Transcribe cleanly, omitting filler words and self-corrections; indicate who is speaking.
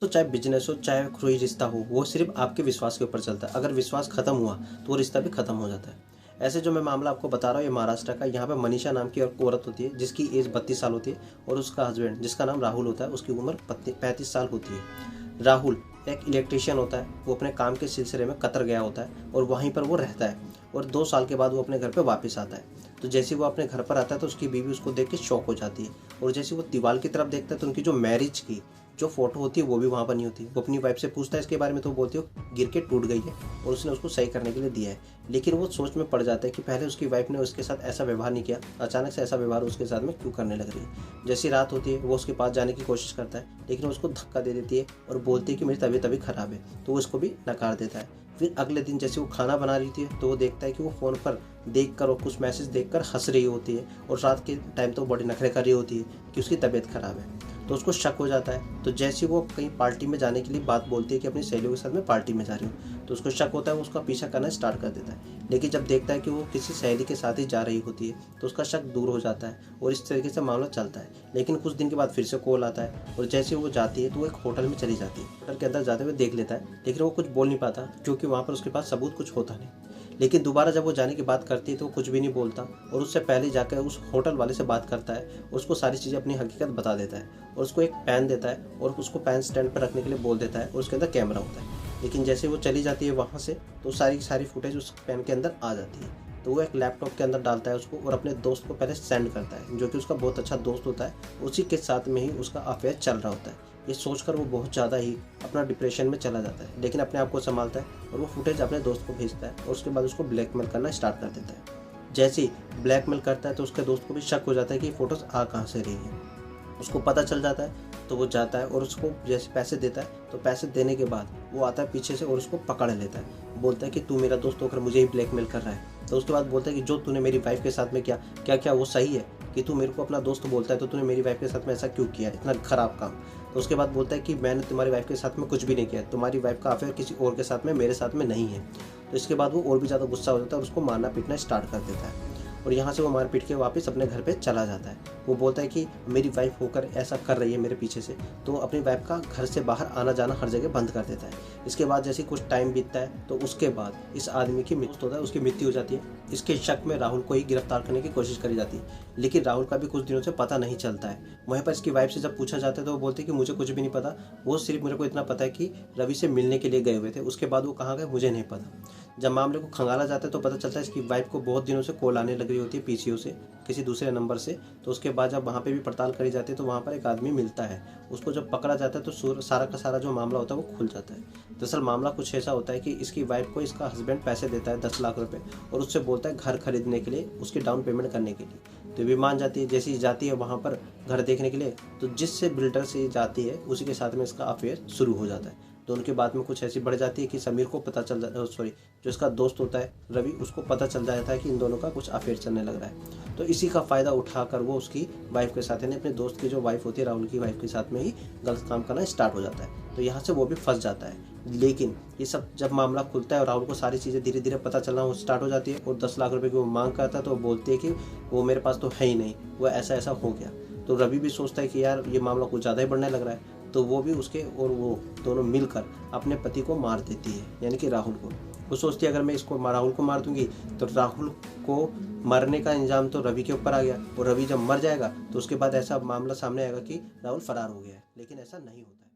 Speaker 1: तो चाहे बिजनेस हो चाहे कोई रिश्ता हो, वो सिर्फ आपके विश्वास के ऊपर चलता है। अगर विश्वास खत्म हुआ तो वो रिश्ता भी खत्म हो जाता है। ऐसे जो मैं मामला आपको बता रहा हूँ, ये महाराष्ट्र का। यहाँ पे मनीषा नाम की एक औरत होती है जिसकी एज 32 साल होती है, और उसका हस्बैंड जिसका नाम राहुल होता है, उसकी उम्र 35 साल होती है। राहुल एक इलेक्ट्रिशियन होता है। वो अपने काम के सिलसिले में कतर गया होता है और वहीं पर वो रहता है, और 2 साल के बाद वो अपने घर पर वापस आता है। तो जैसे वो अपने घर पर आता है तो उसकी बीवी उसको देख के शॉक हो जाती है, और जैसे वो दीवार की तरफ देखता है तो उनकी जो मैरिज की जो फोटो होती है वो भी वहाँ पर नहीं होती। वो अपनी वाइफ से पूछता है इसके बारे में, तो वो बोलती है गिर के टूट गई है और उसने उसको सही करने के लिए दिया है। लेकिन वो सोच में पड़ जाता है कि पहले उसकी वाइफ ने उसके साथ ऐसा व्यवहार नहीं किया, अचानक से ऐसा व्यवहार उसके साथ में क्यों करने लग रही है। जैसी रात होती है वो उसके पास जाने की कोशिश करता है, लेकिन वो उसको धक्का दे देती है और बोलती है कि मेरी तबीयत अभी खराब है, तो वो उसको भी नकार देता है। फिर अगले दिन जैसे वो खाना बना रही थी तो वो देखता है कि वो फ़ोन पर देखकर और कुछ मैसेज देखकर हंस रही होती है, और रात के टाइम तो बड़ी नखरे कर रही होती है कि उसकी तबीयत खराब है। तो उसको शक हो जाता है। तो जैसे वो कहीं पार्टी में जाने के लिए बात बोलती है कि अपनी सहेलियों के साथ मैं पार्टी में जा रही हूँ, तो उसको शक होता है। वो उसका पीछा करना स्टार्ट कर देता है, लेकिन जब देखता है कि वो किसी सहेली के साथ ही जा रही होती है तो उसका शक दूर हो जाता है, और इस तरीके से मामला चलता है। लेकिन कुछ दिन के बाद फिर से कॉल आता है, और जैसे वो जाती है तो वो एक होटल में चली जाती है। होटल के अंदर जाते हुए देख लेता है, लेकिन वो कुछ बोल नहीं पाता क्योंकि वहाँ पर उसके पास सबूत कुछ होता नहीं। लेकिन दोबारा जब वो जाने की बात करती है तो वो कुछ भी नहीं बोलता, और उससे पहले जाकर उस होटल वाले से बात करता है, उसको सारी चीज़ें अपनी हकीकत बता देता है, और उसको एक पेन देता है और उसको पेन स्टैंड पर रखने के लिए बोल देता है, और उसके अंदर कैमरा होता है। लेकिन जैसे वो चली जाती है वहाँ से, तो सारी की सारी फुटेज उस पेन के अंदर आ जाती है। तो वो एक लैपटॉप के अंदर डालता है उसको, और अपने दोस्त को पहले सेंड करता है, जो कि उसका बहुत अच्छा दोस्त होता है। उसी के साथ में ही उसका अफेयर चल रहा होता है। ये सोचकर वो बहुत ज़्यादा ही अपना डिप्रेशन में चला जाता है, लेकिन अपने आप को संभालता है, और वो फुटेज अपने दोस्त को भेजता है, और उसके बाद उसको ब्लैकमेल करना स्टार्ट कर देता है। जैसे ही ब्लैकमेल करता है तो उसके दोस्त को भी शक हो जाता है कि ये फोटोज़ आ कहाँ से रही है। उसको पता चल जाता है, तो वो जाता है और उसको जैसे पैसे देता है, तो पैसे देने के बाद वो आता है पीछे से और उसको पकड़ लेता है। बोलता है कि तू मेरा दोस्त होकर मुझे ही ब्लैकमेल कर रहा है। तो उसके बाद बोलता है कि जो तूने मेरी वाइफ के साथ में किया, क्या क्या वो सही है? कि तू मेरे को अपना दोस्त बोलता है, तो तूने मेरी वाइफ के साथ में ऐसा क्यों किया, इतना खराब काम? तो उसके बाद बोलता है कि मैंने तुम्हारी वाइफ के साथ में कुछ भी नहीं किया, तुम्हारी वाइफ का अफेयर किसी और के साथ में मेरे साथ में नहीं है। तो इसके बाद वो और भी ज़्यादा गुस्सा हो जाता है और उसको मारना पीटना स्टार्ट कर देता है, और यहाँ से वो मार पीट के वापस अपने घर पे चला जाता है। वो बोलता है कि मेरी वाइफ होकर ऐसा कर रही है मेरे पीछे से, तो अपनी वाइफ का घर से बाहर आना जाना हर जगह बंद कर देता है। इसके बाद जैसे कुछ टाइम बीतता है तो उसके बाद इस आदमी की मृत्यु होता है, उसकी मृत्यु हो जाती है। इसके शक में राहुल को ही गिरफ्तार करने की कोशिश करी जाती है, लेकिन राहुल का भी कुछ दिनों से पता नहीं चलता है। वहीं पर इसकी वाइफ से जब पूछा जाता है तो वो बोलती है कि मुझे कुछ भी नहीं पता, वो सिर्फ मेरे को इतना पता है कि रवि से मिलने के लिए गए हुए थे, उसके बाद वो कहाँ गए मुझे नहीं पता। जब मामले को खंगाला जाता है तो पता चलता है इसकी वाइफ को बहुत दिनों से कॉल आने लग रही होती है पीसीओ से, किसी दूसरे नंबर से। तो उसके बाद जब वहाँ पे भी पड़ताल करी जाती है तो वहाँ पर एक आदमी मिलता है। उसको जब पकड़ा जाता है तो सारा का सारा जो मामला होता है वो खुल जाता है। दरअसल मामला कुछ ऐसा होता है कि इसकी वाइफ को इसका हस्बैंड पैसे देता है 10 लाख रुपए, और उससे बोलता है घर खरीदने के लिए, उसकी डाउन पेमेंट करने के लिए। तो ये भी मान जाती है। जैसे ही जाती है वहाँ पर घर देखने के लिए, तो जिससे बिल्डर से जाती है उसी के साथ में इसका अफेयर शुरू हो जाता है। तो उनके बाद में कुछ ऐसी बढ़ जाती है कि समीर को पता चल जाता है, सॉरी, जो इसका दोस्त होता है रवि, उसको पता चल जाता है कि इन दोनों का कुछ अफेयर चलने लग रहा है। तो इसी का फ़ायदा उठाकर वो उसकी वाइफ के साथ, यानी अपने दोस्त की जो वाइफ होती है राहुल की वाइफ के साथ में ही गलत काम करना स्टार्ट हो जाता है। तो यहाँ से वो भी फंस जाता है। लेकिन ये सब जब मामला खुलता है और राहुल को सारी चीज़ें धीरे धीरे पता चलना स्टार्ट हो जाती है, और 10 लाख रुपए की वो मांग करता है, तो वो बोलती है कि वो मेरे पास तो है ही नहीं, वो ऐसा ऐसा हो गया। तो रवि भी सोचता है कि यार ये मामला कुछ ज़्यादा ही बढ़ने लग रहा है, तो वो भी उसके और वो दोनों मिलकर अपने पति को मार देती है, यानी कि राहुल को। वो सोचती है अगर मैं इसको राहुल को मार दूंगी तो राहुल को मरने का इंजाम तो रवि के ऊपर आ गया, और रवि जब मर जाएगा तो उसके बाद ऐसा मामला सामने आएगा कि राहुल फरार हो गया है, लेकिन ऐसा नहीं होता है।